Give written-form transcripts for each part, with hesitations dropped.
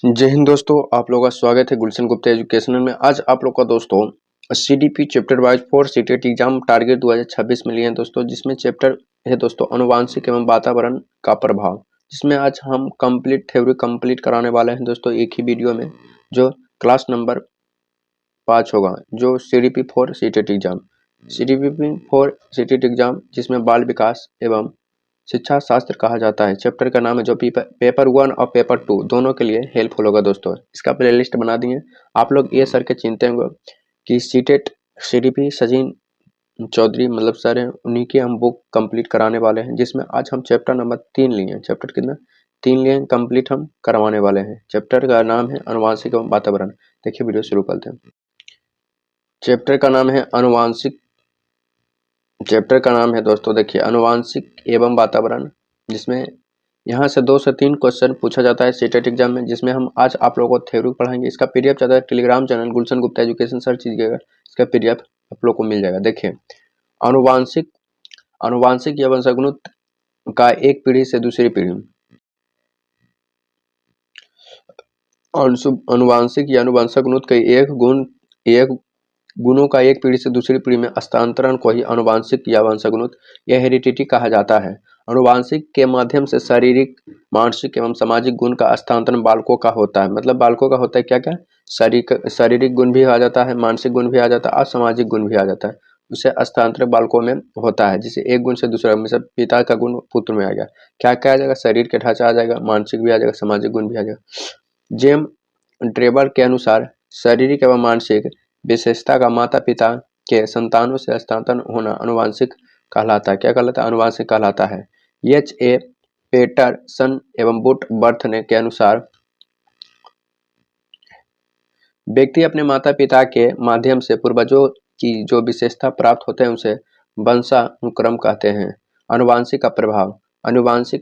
जय हिंद दोस्तों, आप लोगों का स्वागत है गुलशन गुप्ता एजुकेशनल में। आज आप लोग का दोस्तों CDP chapter wise 4 CTET exam target 2026 में लिए हैं दोस्तों, जिसमें चैप्टर है दोस्तों अनुवांशिक एवं वातावरण का प्रभाव, जिसमें आज हम कंप्लीट थ्योरी कंप्लीट कराने वाले हैं दोस्तों एक ही वीडियो में, जो क्लास नंबर 5 होगा, जो सीडीपी 4 सीटेट एग्जाम जिसमें बाल विकास एवं शिक्षा शास्त्र कहा जाता है। चैप्टर का नाम है, जो पेपर 1 और पेपर 2 दोनों के लिए हेल्पफुल होगा दोस्तों। इसका प्लेलिस्ट बना दिए आप लोग। ये सर के चिंते होंगे कि सीटेट सीडीपी सजीन चौधरी मतलब सर हैं, उन्हीं की हम बुक कंप्लीट कराने वाले हैं, जिसमें आज हम चैप्टर नंबर 3 लिए हैं। चैप्टर कितना 3 लिए हैं, कंप्लीट हम करवाने वाले हैं। चैप्टर का नाम है अनुवांशिक एवं वातावरण। देखिए वीडियो शुरू करते हैं। चैप्टर का नाम है अनुवांशिक चैप्टर का नाम है दोस्तों, देखिए अनुवांशिक एवं वातावरण, जिसमें यहाँ से 2 से 3 क्वेश्चन पूछा जाता है सीटेट एग्जाम में, जिसमें हम आज आप लोगों को थ्योरी पढ़ाएंगे। इसका पीडीएफ चाहता है टेलीग्राम चैनल गुलशन गुप्ता एजुकेशन सर्च कीजिएगा, इसका पीडीएफ आप लोग को मिल जाएगा। देखिए अनुवांशिक या वंशानुगत का एक पीढ़ी से दूसरी पीढ़ी अनुवांशिक या अनुवंशानुगत के एक गुणों का एक पीढ़ी से दूसरी पीढ़ी में हस्तांतरण को ही अनुवांशिक या वंशानुगत या हेरिडिटी कहा जाता है। अनुवांशिक के माध्यम से शारीरिक, मानसिक एवं सामाजिक गुण का हस्तांतरण बालकों का होता है। मतलब बालकों का होता है क्या क्या, शारीरिक गुण भी आ जाता है, मानसिक गुण भी आ जाता है और सामाजिक गुण भी आ जाता है। उसे हस्तांतरण बालकों में होता है, जिसे एक गुण से दूसरा, मतलब पिता का गुण पुत्र में आ गया, क्या क्या आ जाएगा, शरीर के ढांचा आ जाएगा, मानसिक भी आ जाएगा, सामाजिक गुण भी आ जाएगा। जेम ड्रेबर के अनुसार शारीरिक एवं मानसिक विशेषता का माता पिता के संतानों से हस्तांतरण होना अनुवांशिक कहलाता है। क्या कहलाता है, अनुवांशिक कहलाता है। H.A. पेटरसन एवं बुट बर्थने के अनुसार व्यक्ति अपने माता पिता के माध्यम से पूर्वजों की जो विशेषता प्राप्त होते हैं उसे वंशानुक्रम कहते हैं। अनुवांशिक का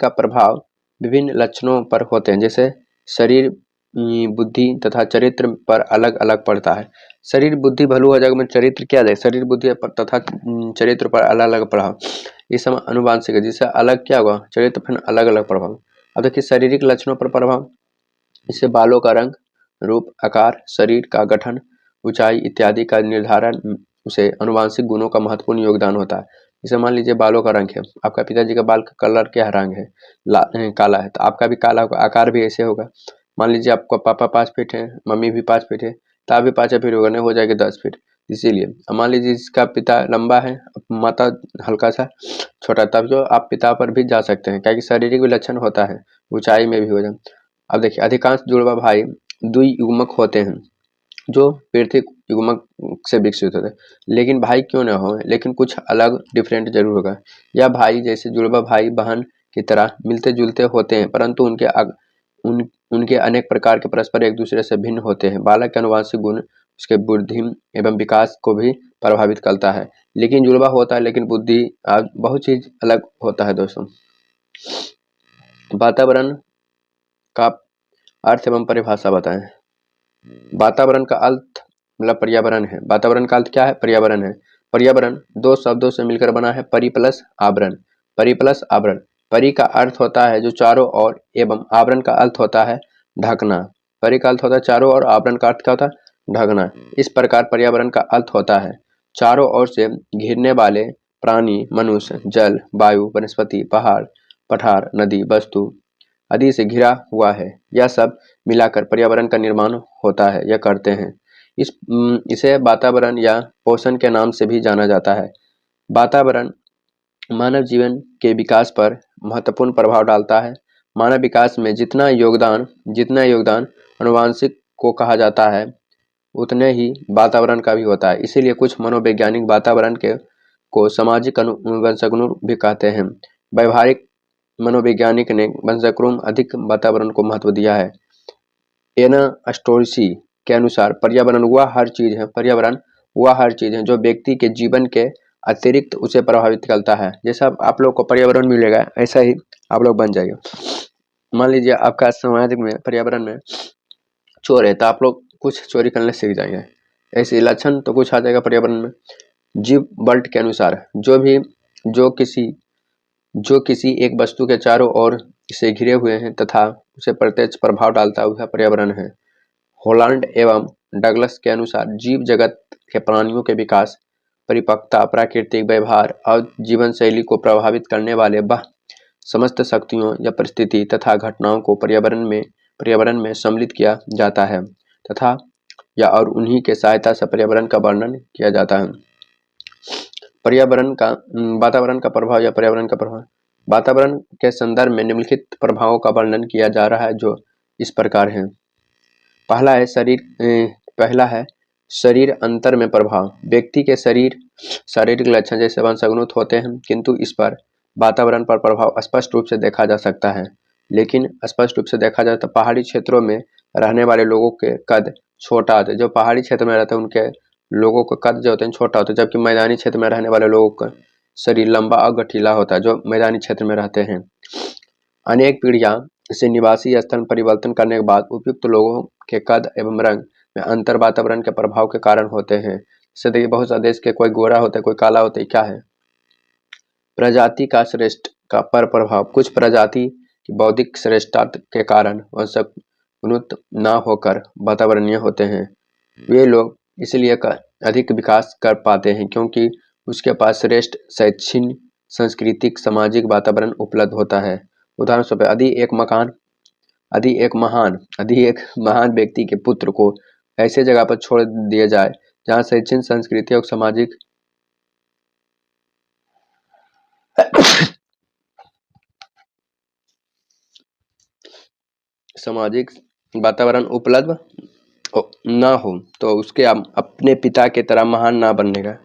प्रभाव विभिन्न लक्षणों पर होते हैं, जैसे शरीर, बुद्धि तथा चरित्र पर अलग अलग पड़ता है। शरीर बुद्धि भलू हो जाएगा, चरित्र क्या जाए, शरीर बुद्धि तथा चरित्र पर अलग अलग प्रभाव, इस समय अनुवांशिक है। जिससे अलग क्या होगा, चरित्र पर अलग अलग प्रभाव। अब देखिए शारीरिक लक्षणों पर प्रभाव, इससे बालों का रंग, रूप, आकार, शरीर का गठन, ऊंचाई इत्यादि का निर्धारण उसे अनुवांशिक गुणों का महत्वपूर्ण योगदान होता है। जैसे मान लीजिए बालों का रंग है, आपका पिताजी का बाल का कलर क्या रंग है, काला है, तो आपका भी काला होगा, आकार भी ऐसे होगा। मान लीजिए आपका पापा 5 फीट है, मम्मी भी 5 फीट है, तो आप भी 5 फीट होगा, नहीं हो जाएगा 10 फीट। इसीलिए मान लीजिए इसका पिता लंबा है, माता हल्का सा छोटा, तब जो आप पिता पर भी जा सकते हैं, क्योंकि शारीरिक भी लक्षण होता है, ऊंचाई में भी हो जाए। अब देखिए अधिकांश जुड़वा भाई द्वियुग्मक होते हैं, जो पृथक युग्मक से विकसित होते हैं। लेकिन भाई क्यों न हो, लेकिन कुछ अलग डिफरेंट जरूर होगा। यह भाई जैसे जुड़वा भाई बहन की तरह मिलते जुलते होते हैं, परंतु उनके अनेक प्रकार के परस्पर एक दूसरे से भिन्न होते हैं। बालक के अनुवांशिक गुण उसके बुद्धि एवं विकास को भी प्रभावित करता है। लेकिन जुड़वा होता है, लेकिन बुद्धि बहुत चीज अलग होता है दोस्तों। वातावरण का अर्थ एवं परिभाषा बताएं। वातावरण का अर्थ मतलब पर्यावरण है। वातावरण का अर्थ क्या है, पर्यावरण है। पर्यावरण 2 शब्दों से मिलकर बना है, परि प्लस आवरण। परि प्लस आवरण, परि का अर्थ होता है जो चारों ओर, एवं आवरण का अर्थ होता है ढकना। परि का अर्थ होता है चारों ओर, आवरण का अर्थ क्या होता है ढकना। इस प्रकार पर्यावरण का अर्थ होता है चारों ओर से घिरने वाले प्राणी, मनुष्य, जल, वायु, वनस्पति, पहाड़, पठार, नदी, वस्तु आदि से घिरा हुआ है। यह सब मिलाकर पर्यावरण का निर्माण होता है या करते हैं। इसे वातावरण या पोषण के नाम से भी जाना जाता है। वातावरण मानव जीवन के विकास पर महत्वपूर्ण प्रभाव डालता है। मानव विकास में जितना योगदान अनुवांशिक को कहा जाता है, उतने ही वातावरण का भी होता है। इसीलिए कुछ मनोवैज्ञानिक वातावरण को सामाजिक वंशानुगत भी कहते हैं। व्यवहारिक मनोवैज्ञानिक ने वंशानुक्रम अधिक वातावरण को महत्व दिया है। एना स्टोरसी के अनुसार पर्यावरण वह हर चीज है जो व्यक्ति के जीवन के अतिरिक्त उसे प्रभावित करता है। जैसा आप लोग को पर्यावरण मिलेगा, ऐसा ही आप लोग बन जाएगा। मान लीजिए आपका समाज में पर्यावरण में चोर है, तो आप लोग कुछ चोरी करने सीख जाएंगे। ऐसे लक्षण तो कुछ आ जाएगा पर्यावरण में। जीव बल्ट के अनुसार जो किसी एक वस्तु के चारों ओर से घिरे हुए हैं तथा उसे प्रत्यक्ष प्रभाव डालता है वह पर्यावरण है। हॉलैंड एवं डगलस के अनुसार जीव जगत के प्राणियों के विकास, परिपक्वता, प्राकृतिक व्यवहार और जीवन शैली को प्रभावित करने वाले वह समस्त शक्तियों या परिस्थिति तथा घटनाओं को पर्यावरण में सम्मिलित किया जाता है तथा या और उन्हीं के सहायता से पर्यावरण का वर्णन किया जाता है। वातावरण का प्रभाव या पर्यावरण का प्रभाव। वातावरण के संदर्भ में निम्नलिखित प्रभावों का वर्णन किया जा रहा है जो इस प्रकार है। पहला है शरीर अंतर में प्रभाव। व्यक्ति के शारीरिक लक्षण जैसे वंशानुगत होते हैं, किंतु इस पर वातावरण पर प्रभाव स्पष्ट रूप से देखा जा सकता है। लेकिन स्पष्ट रूप से देखा जाए तो पहाड़ी क्षेत्रों में रहने वाले लोगों के कद छोटा होता है। जो पहाड़ी क्षेत्र में रहते हैं उनके लोगों का कद जो होते हैं छोटा होता है, जबकि मैदानी क्षेत्र में रहने वाले लोगों का शरीर लंबा और गठीला होता है जो मैदानी क्षेत्र में रहते हैं। अनेक पीढ़ियां से निवासी स्थल परिवर्तन करने के बाद उपयुक्त लोगों के कद एवं रंग में अंतर वातावरण के प्रभाव के कारण होते हैं। जैसे देखिए बहुत सारे देश के कोई गोरा होता है, कोई काला होता है, क्या है? प्रजाति का श्रेष्ठ का पर प्रभाव। कुछ प्रजाति की बौद्धिक श्रेष्ठता के कारण वंशानुगत न होकर वातावरणीय होते हैं। वे लोग इसलिए अधिक विकास कर पाते हैं क्योंकि उसके पास श्रेष्ठ शैक्षणिक, सांस्कृतिक, सामाजिक वातावरण उपलब्ध होता है। उदाहरण स्वरूप यदि एक महान व्यक्ति के पुत्र को ऐसे जगह पर छोड़ दिया जाए जहाँ शैक्षणिक, संस्कृति और सामाजिक वातावरण उपलब्ध ना हो तो उसके अपने पिता के तरह महान ना बनेगा।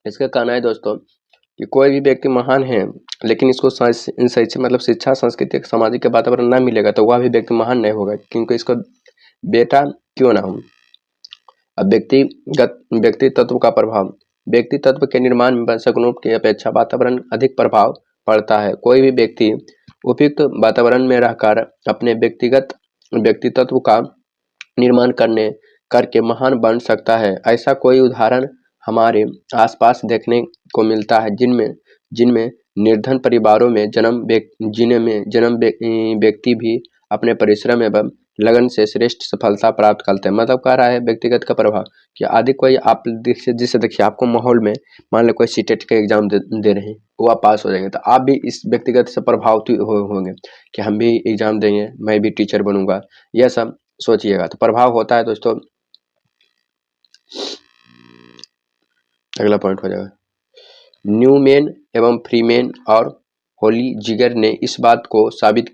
इसका कहना है दोस्तों कि कोई भी व्यक्ति महान है लेकिन इसको शैक्षिक मतलब शिक्षा, सांस्कृतिक, सामाजिक के वातावरण ना मिलेगा तो वह भी व्यक्ति महान नहीं होगा, क्योंकि इसको बेटा क्यों ना हो। अब व्यक्ति तत्व का प्रभाव। व्यक्ति तत्व के निर्माण में वंशानुगुणों की अपेक्षा वातावरण अधिक प्रभाव पड़ता है। कोई भी व्यक्ति उपयुक्त वातावरण में रहकर अपने व्यक्तित्व का निर्माण करके महान बन सकता है। ऐसा कोई उदाहरण हमारे आसपास देखने को मिलता है जिनमें निर्धन परिवारों में जन्म व्यक्ति भी अपने परिश्रम एवं लगन से श्रेष्ठ सफलता प्राप्त करते हैं। मतलब कह रहा है व्यक्तिगत का प्रभाव कि आदि कोई आप जिससे देखिए आपको माहौल में मान लो कोई सीटेट का एग्जाम दे रहे हैं, वो आप पास हो जाएंगे तो आप भी इस व्यक्तिगत से प्रभावित होंगे कि हम भी एग्जाम देंगे, मैं भी टीचर बनूंगा, यह सब सोचिएगा। तो प्रभाव होता है दोस्तों। अगला पॉइंट हो जाएगा। न्यूमैन एवं फ्रीमैन और होलीजिगर ने इस बात को साबित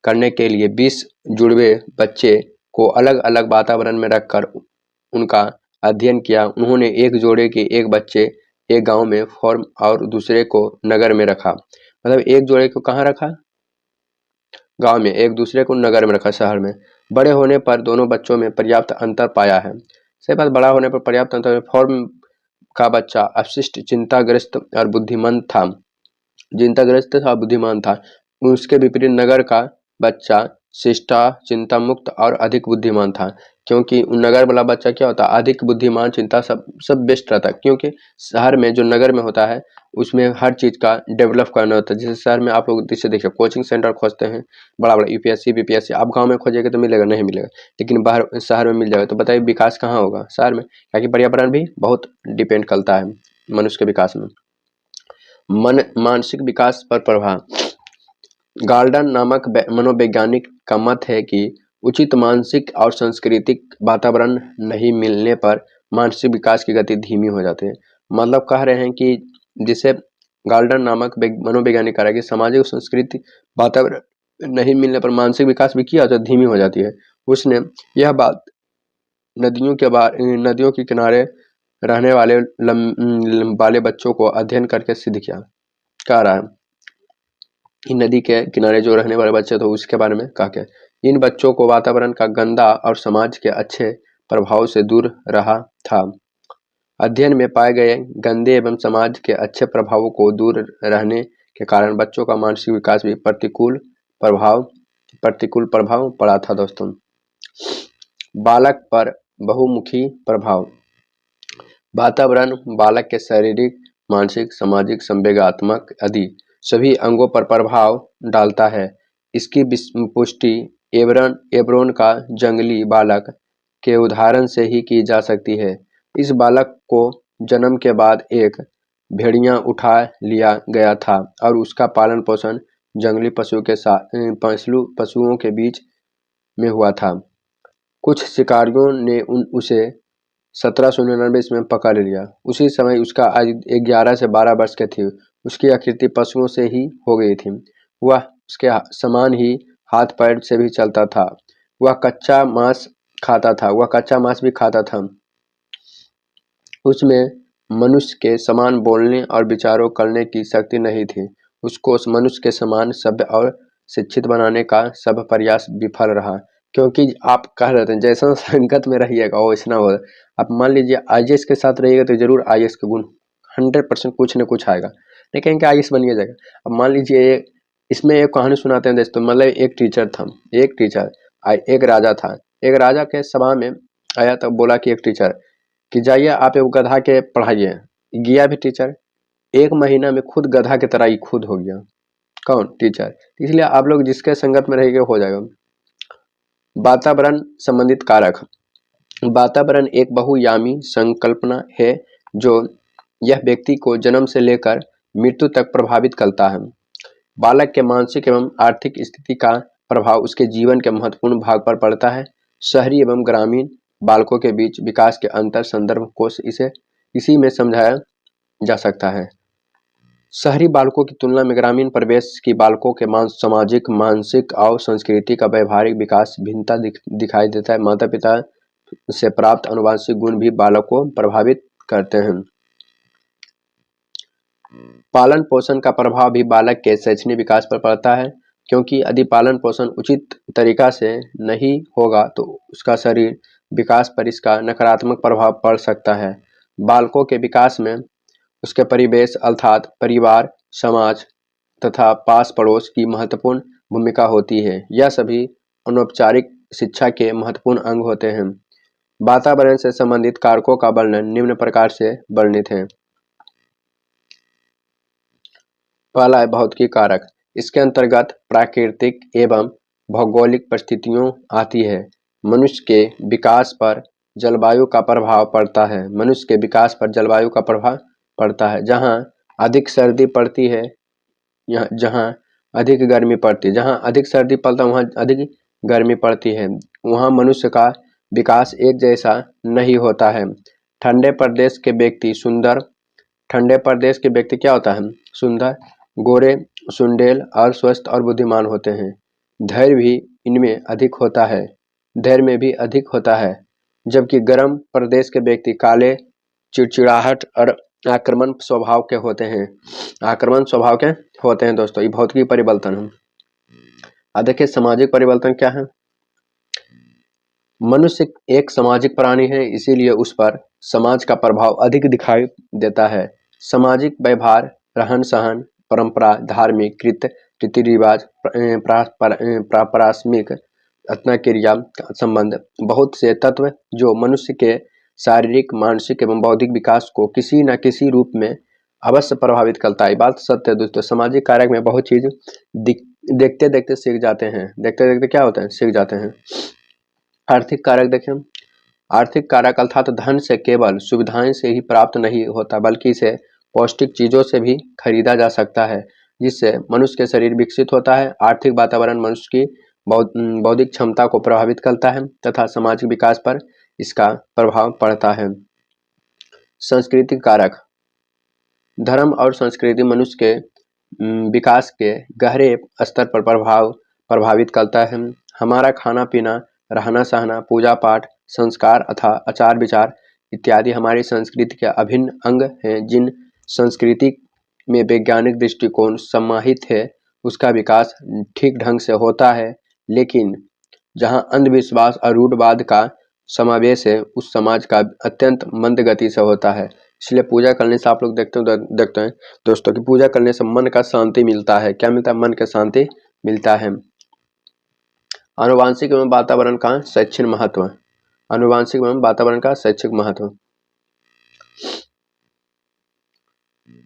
करने के लिए 20 जुड़वे बच्चे को अलग अलग वातावरण में रखकर उनका अध्ययन किया। उन्होंने एक जोड़े के एक बच्चे एक गांव में फार्म और दूसरे को नगर में रखा। मतलब एक जोड़े को कहाँ रखा? गांव में। एक दूसरे को नगर में रखा, शहर में। बड़े होने पर दोनों बच्चों में पर्याप्त अंतर पाया है। सही बात, बड़ा होने पर पर्याप्त अंतर। फॉर्म का बच्चा अवशिष्ट, चिंताग्रस्त और बुद्धिमान था। उसके विपरीत नगर का बच्चा शिष्टा, चिंता मुक्त और अधिक बुद्धिमान था। क्योंकि नगर वाला बच्चा क्या होता है? अधिक बुद्धिमान, चिंता सब बेस्ट रहता है। क्योंकि शहर में जो नगर में होता है उसमें हर चीज का डेवलप करना होता है। जैसे शहर में आप लोग जैसे देखिए कोचिंग सेंटर खोजते हैं बड़ा बड़ा, यूपीएससी बीपीएससी। आप गांव में खोजेंगे तो मिलेगा नहीं मिलेगा, लेकिन बाहर शहर में मिल जाएगा। तो बताइए विकास कहाँ होगा? शहर में, क्योंकि पर्यावरण भी बहुत डिपेंड करता है मनुष्य के विकास में। मानसिक विकास पर प्रभाव। गार्डन नामक मनोवैज्ञानिक का मत है कि उचित मानसिक और सांस्कृतिक वातावरण नहीं मिलने पर मानसिक विकास की गति धीमी हो जाती है। मतलब कह रहे हैं कि जिसे गार्डन नामक मनोवैज्ञानिक कह रहा है कि सामाजिक और सांस्कृतिक वातावरण नहीं मिलने पर मानसिक विकास भी किया जाता है, धीमी हो जाती है। उसने यह बात नदियों के किनारे रहने वाले बच्चों को अध्ययन करके सिद्ध किया। कह रहा है नदी के किनारे जो रहने वाले बच्चे थे उसके बारे में कहा के इन बच्चों को वातावरण का गंदा और समाज के अच्छे प्रभाव से दूर रहा था। अध्ययन में पाए गए गंदे एवं समाज के अच्छे प्रभावों को दूर रहने के कारण बच्चों का मानसिक विकास भी प्रतिकूल प्रभाव पड़ा था। दोस्तों, बालक पर बहुमुखी प्रभाव। वातावरण बालक के शारीरिक, मानसिक, सामाजिक, संवेगात्मक आदि सभी अंगों पर प्रभाव डालता है। इसकी पुष्टि एवरोन का जंगली बालक के उदाहरण से ही की जा सकती है। इस बालक को जन्म के बाद एक भेड़िया उठा लिया गया था और उसका पालन पोषण जंगली पशुओं के साथ पशुओं के बीच में हुआ था। कुछ शिकारियों ने उसे 1799 ईस्वी में पकड़ लिया। उसी समय उसका आयु 11 से 12 वर्ष के थी। उसकी आकृति पशुओं से ही हो गई थी। वह उसके समान ही हाथ पैर से भी चलता था। वह कच्चा मांस भी खाता था। उसमें मनुष्य के समान बोलने और विचारों करने की शक्ति नहीं थी। उसको उस मनुष्य के समान सभ्य और शिक्षित बनाने का सब प्रयास विफल रहा, क्योंकि आप कह रहे थे जैसा संगत में रहिएगा वैसा हो। आप मान लीजिए आईएएस के साथ रहिएगा तो जरूर आईएएस के गुण 100% कुछ न कुछ आएगा, नहीं कहेंगे आईएएस बनिए जाएगा। अब मान लीजिए इसमें एक कहानी सुनाते हैं दोस्तों। मतलब एक टीचर एक राजा था। एक राजा के सभा में आया तो बोला कि एक टीचर कि जाइए आप एक गधा के पढ़ाइए। गया भी टीचर, 1 महीना में खुद गधा की तरह ही खुद हो गया। कौन? टीचर। इसलिए आप लोग जिसके संगत में रहेंगे हो जाएगा। वातावरण संबंधित कारक। वातावरण एक बहुआयामी संकल्पना है जो यह व्यक्ति को जन्म से लेकर मृत्यु तक प्रभावित करता है। बालक के मानसिक एवं आर्थिक स्थिति का प्रभाव उसके जीवन के महत्वपूर्ण भाग पर पड़ता है। शहरी एवं ग्रामीण बालकों के बीच विकास के अंतर संदर्भ को इसी में समझाया जा सकता है। शहरी बालकों की तुलना में ग्रामीण परिवेश की बालकों के सामाजिक, मानसिक और सांस्कृतिक का व्यवहारिक विकास भिन्नता दिखाई देता है। माता पिता से प्राप्त आनुवंशिक गुण भी बालक को प्रभावित करते हैं। पालन पोषण का प्रभाव भी बालक के शैक्षणिक विकास पर पड़ता है, क्योंकि यदि पालन पोषण उचित तरीका से नहीं होगा तो उसका शरीर विकास पर इसका नकारात्मक प्रभाव पड़ सकता है। बालकों के विकास में उसके परिवेश अर्थात परिवार, समाज तथा पास पड़ोस की महत्वपूर्ण भूमिका होती है। यह सभी अनौपचारिक शिक्षा के महत्वपूर्ण अंग होते हैं। वातावरण से संबंधित कारकों का वर्णन निम्न प्रकार से वर्णित है। पहला है भौतिकी कारक। इसके अंतर्गत प्राकृतिक एवं भौगोलिक परिस्थितियों आती है। मनुष्य के विकास पर जलवायु का प्रभाव पड़ता है। जहाँ अधिक सर्दी पड़ती है, जहाँ अधिक गर्मी पड़ती है। जहाँ अधिक सर्दी पड़ता है वहाँ अधिक गर्मी पड़ती है। वहाँ मनुष्य का विकास एक जैसा नहीं होता है। ठंडे प्रदेश के व्यक्ति क्या होता है? सुंदर, गोरे, सुंडेल और स्वस्थ और बुद्धिमान होते हैं। धैर्य में भी अधिक होता है, जबकि गर्म प्रदेश के व्यक्ति काले, चिड़चिड़ाहट और आक्रमण स्वभाव के होते हैं। दोस्तों, ये भौतिकी परिवर्तन है। अब देखिए सामाजिक परिवर्तन क्या है। मनुष्य एक सामाजिक प्राणी है, इसीलिए उस पर समाज का प्रभाव अधिक दिखाई देता है। सामाजिक व्यवहार, रहन सहन, परंपरा, धार्मिक रीति रिवाज, प्रापरास्मिक क्रिया संबंध, बहुत से तत्व जो मनुष्य के शारीरिक, मानसिक एवं बौद्धिक विकास को किसी न किसी रूप में अवश्य प्रभावित करता है। बात सत्य है दोस्तों। सामाजिक कारक में बहुत चीज देखते देखते सीख जाते हैं। क्या होता है? सीख जाते हैं। आर्थिक कारक देखें। आर्थिक कारक अर्थात धन से केवल सुविधाएं से ही प्राप्त नहीं होता, बल्कि इसे पौष्टिक चीजों से भी खरीदा जा सकता है, जिससे मनुष्य के शरीर विकसित होता है। आर्थिक वातावरण मनुष्य की बौद्धिक क्षमता को प्रभावित करता है तथा सामाजिक विकास पर इसका प्रभाव पड़ता है। सांस्कृतिक कारक। धर्म और संस्कृति मनुष्य के विकास के गहरे स्तर पर प्रभावित करता है। हमारा खाना पीना, रहना सहना, पूजा पाठ, संस्कार अथवा आचार विचार इत्यादि हमारी संस्कृति के अभिन्न अंग हैं। जिन संस्कृति में वैज्ञानिक दृष्टिकोण समाहित है उसका विकास ठीक ढंग से होता है, लेकिन जहां अंधविश्वास और रूढ़वाद का समावेश है उस समाज का अत्यंत मंद गति से होता है। इसलिए पूजा करने से आप लोग देखते हैं दोस्तों कि पूजा करने से मन का शांति मिलता है। क्या मिलता है? मन का शांति मिलता है। आनुवांशिक एवं वातावरण का शैक्षणिक महत्व। आनुवांशिक एवं वातावरण का शैक्षिक महत्व।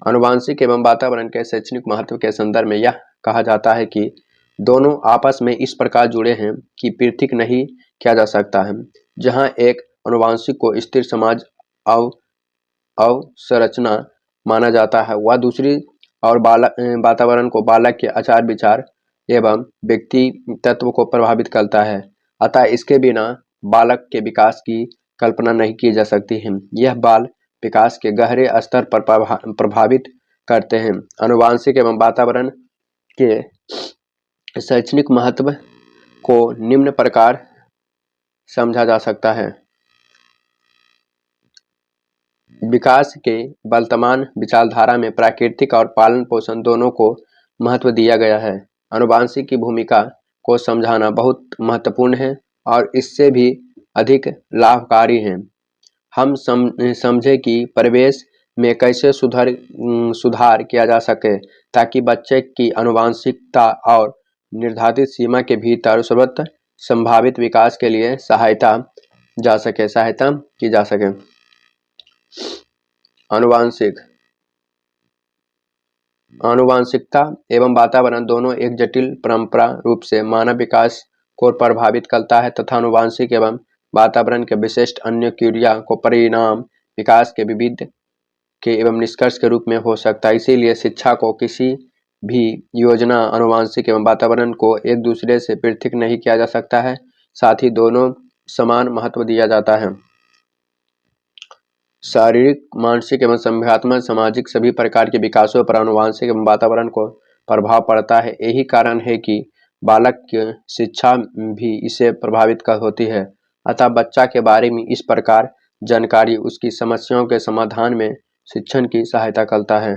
आनुवांशिक एवं वातावरण के शैक्षणिक महत्व के संदर्भ में यह कहा जाता है कि दोनों आपस में इस प्रकार जुड़े हैं कि पृथक नहीं किया जा सकता है। जहां एक आनुवांशिक को स्थिर समाज अवसंरचना माना जाता है, वह दूसरी और वातावरण को बालक के आचार विचार एवं व्यक्तित्व को प्रभावित करता है। अतः इसके बिना बालक के विकास की कल्पना नहीं की जा सकती है। यह बाल विकास के गहरे स्तर पर प्रभावित करते हैं। आनुवांशिक एवं वातावरण के शैक्षणिक महत्व को निम्न प्रकार समझा जा सकता है। विकास के वर्तमान विचारधारा में प्राकृतिक और पालन पोषण दोनों को महत्व दिया गया है। आनुवांशिक की भूमिका को समझाना बहुत महत्वपूर्ण है और इससे भी अधिक लाभकारी है। हम समझे कि परिवेश में कैसे सुधार किया जा सके ताकि बच्चे की आनुवांशिकता और निर्धारित सीमा के भीतर सर्वत्र संभावित विकास के लिए सहायता की जा सके। आनुवांशिकता एवं वातावरण दोनों एक जटिल परंपरा रूप से मानव विकास को प्रभावित करता है तथा आनुवांशिक एवं वातावरण के विशिष्ट अन्य क्रिया को परिणाम विकास के विविध के एवं निष्कर्ष के रूप में हो सकता है। इसीलिए शिक्षा को किसी भी योजना आनुवांशिक एवं वातावरण को एक दूसरे से पृथक नहीं किया जा सकता है, साथ ही दोनों समान महत्व दिया जाता है। शारीरिक, मानसिक एवं संज्ञानात्मक, सामाजिक सभी प्रकार के विकासों पर आनुवांशिक एवं वातावरण को प्रभाव पड़ता है। यही कारण है कि बालक की शिक्षा भी इससे प्रभावित होती है। अतः बच्चा के बारे में इस प्रकार जानकारी उसकी समस्याओं के समाधान में शिक्षण की सहायता करता है।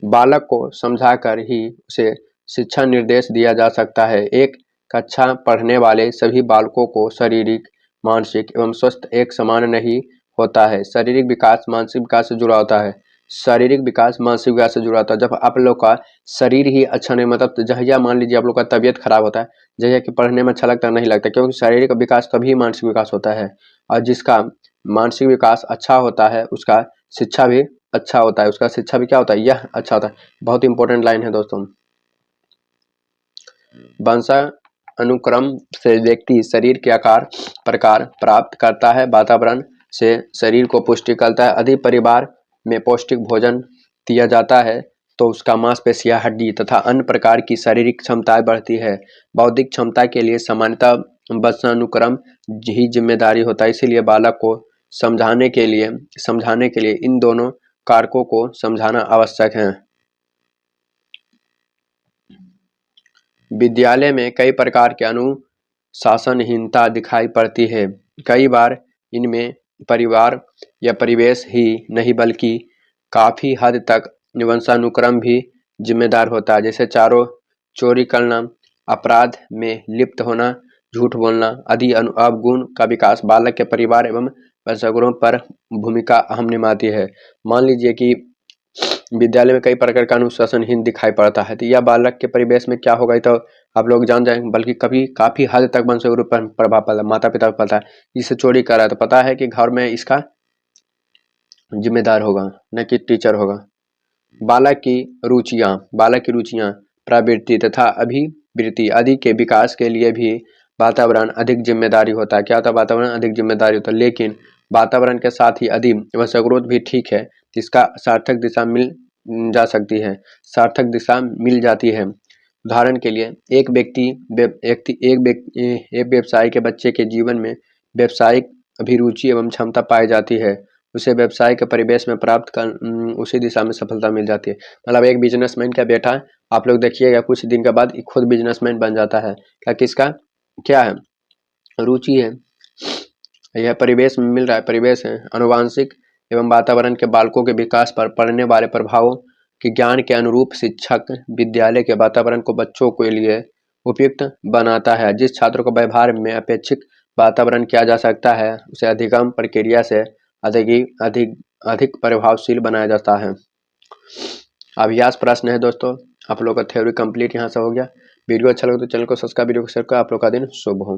बालक को समझाकर ही उसे शिक्षा निर्देश दिया जा सकता है। एक कक्षा पढ़ने वाले सभी बालकों को शारीरिक, मानसिक एवं स्वस्थ एक समान नहीं होता है। शारीरिक विकास मानसिक विकास से जुड़ा होता है। शारीरिक विकास मानसिक विकास से जुड़ा होता है। जब आप लोग का शरीर ही अच्छा नहीं, मतलब जहिया मान लीजिए आप लोग का तबीयत खराब होता है, जहिया कि पढ़ने में अच्छा लगता नहीं लगता, क्योंकि शारीरिक विकास तभी मानसिक विकास होता है। और जिसका मानसिक विकास अच्छा होता है उसका शिक्षा भी अच्छा होता है। उसका शिक्षा भी क्या होता है, यह अच्छा होता है। बहुत इंपॉर्टेंट लाइन है दोस्तों। वंशानुक्रम से व्यक्ति शरीर के आकार प्रकार प्राप्त करता है। वातावरण से शरीर को पुष्टि करता है। यदि परिवार में पौष्टिक भोजन दिया जाता है तो उसका मांसपेशियां, हड्डी तथा अन्य प्रकार की शारीरिक क्षमताएं बढ़ती है। बौद्धिक क्षमता के लिए सामान्यतः वंशानुक्रम ही जिम्मेदारी होता है। इसीलिए बालक को समझाने के लिए इन दोनों कारकों को समझाना आवश्यक है। विद्यालय में कई प्रकार के अनुशासनहीनता दिखाई पड़ती है। कई बार इनमें परिवार या परिवेश ही नहीं बल्कि काफी हद तक वंशानुक्रम भी जिम्मेदार होता है। जैसे चोरी करना, अपराध में लिप्त होना, झूठ बोलना आदि अवगुण का विकास बालक के परिवार एवं वंशानुक्रम पर भूमिका अहम निभाती है। मान लीजिए कि विद्यालय में कई प्रकार का अनुशासनहीन दिखाई पड़ता है तो यह बालक के परिवेश में क्या होगा तो आप लोग जान जाएंगे, बल्कि कभी काफी हद तक वंशानुक्रम पर प्रभाव पड़ता है। माता पिता को पता है जिससे चोरी कर रहा है तो पता है कि घर में इसका जिम्मेदार होगा न कि टीचर होगा। बालक की रुचियां, प्रवृत्ति तथा अभिवृत्ति आदि के विकास के लिए भी वातावरण अधिक जिम्मेदारी होता है। क्या होता है, वातावरण अधिक जिम्मेदारी होता है। लेकिन वातावरण के साथ ही यदि वंशानुक्रम भी ठीक है तो इसका सार्थक दिशा मिल जाती है। उदाहरण के लिए एक व्यवसाय के बच्चे के जीवन में व्यवसायिक अभिरुचि एवं क्षमता पाई जाती है, उसे व्यवसाय के परिवेश में प्राप्त कर उसी दिशा में सफलता मिल जाती है। मतलब एक बिजनेसमैन का बेटा आप लोग देखिएगा कुछ दिन के बाद खुद बिजनेसमैन बन जाता है। क्या किसका क्या है, रुचि है, यह परिवेश में मिल रहा है, परिवेश है। आनुवांशिक एवं वातावरण के बालकों के विकास पर पड़ने वाले प्रभावों के ज्ञान के अनुरूप शिक्षक विद्यालय के वातावरण को बच्चों के लिए उपयुक्त बनाता है। जिस छात्र को व्यवहार में अपेक्षित वातावरण किया जा सकता है उसे अधिगम प्रक्रिया से अधिक प्रभावशील बनाया जाता है। अभ्यास प्रश्न है दोस्तों, आप लोग का थ्योरी कंप्लीट यहाँ से हो गया। वीडियो अच्छा लगे तो चैनल को सब्सक्राइब, वीडियो को शेयर कर। आप लोग का दिन शुभ हो।